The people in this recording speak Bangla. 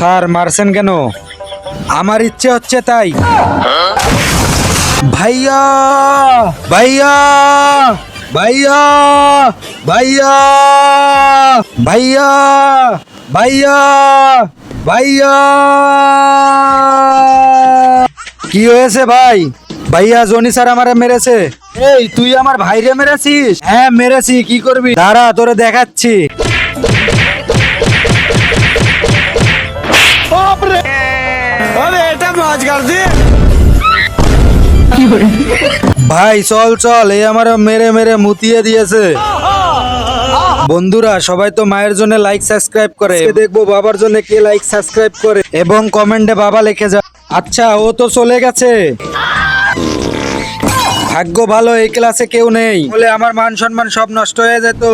স্যার মারছেন কেন? আমার ইচ্ছে হচ্ছে তাই। ভাইয়া ভাইয়া ভাইয়া ভাইয়া ভাইয়া ভাইয়া ভাইয়া কি হয়েছে ভাই? ভাইয়া জনি স্যার আমারে মেরেছে। এই তুই আমার ভাইরে মেরেছিস? হ্যাঁ মেরেছি, কি করবি? দাঁড়া তোরে দেখাচ্ছি। ভাই চল চল, এই আমার মেরে মেরে মুতিয়ে দিয়েছে। বন্ধুরা সবাই তো মায়ের জন্য লাইক সাবস্ক্রাইব করে, দেখবো বাবার জন্য কে লাইক সাবস্ক্রাইব করে এবং কমেন্টে বাবা লিখে যা। আচ্ছা ও তো চলে গেছে, ভাগ্য ভালো এই ক্লাসে কেউ নেই, বলে আমার মান সম্মান সব নষ্ট হয়ে যেত।